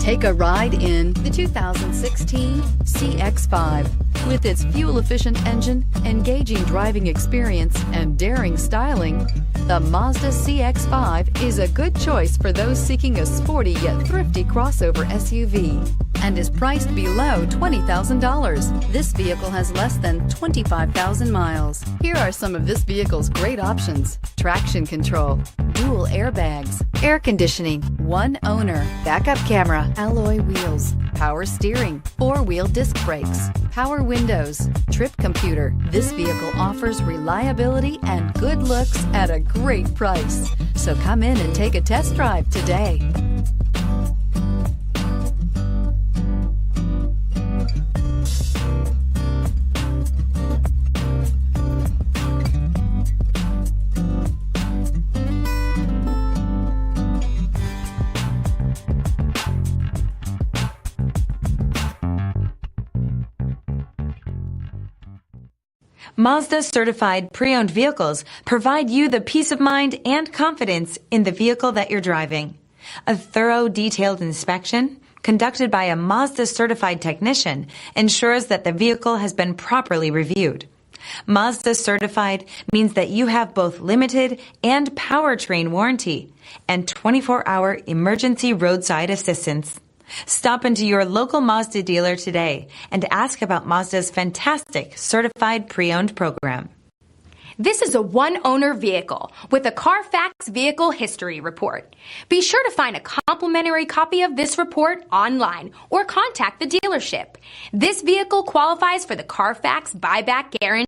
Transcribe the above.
Take a ride in the 2016 CX-5. With its fuel-efficient engine, engaging driving experience, and daring styling, the Mazda CX-5 is a good choice for those seeking a sporty yet thrifty crossover SUV and is priced below $20,000. This vehicle has less than 25,000 miles. Here are some of this vehicle's great options: traction control, dual airbags, air conditioning, one owner, backup camera, alloy wheels, power steering, four-wheel disc brakes, power windows, trip computer. This vehicle offers reliability and good looks at a great price. So come in and take a test drive today. Mazda certified pre-owned vehicles provide you the peace of mind and confidence in the vehicle that you're driving. A thorough, detailed inspection conducted by a Mazda certified technician ensures that the vehicle has been properly reviewed. Mazda certified means that you have both limited and powertrain warranty and 24-hour emergency roadside assistance. Stop into your local Mazda dealer today and ask about Mazda's fantastic certified pre-owned program. This is a one-owner vehicle with a Carfax Vehicle History Report. Be sure to find a complimentary copy of this report online or contact the dealership. This vehicle qualifies for the Carfax Buyback Guarantee.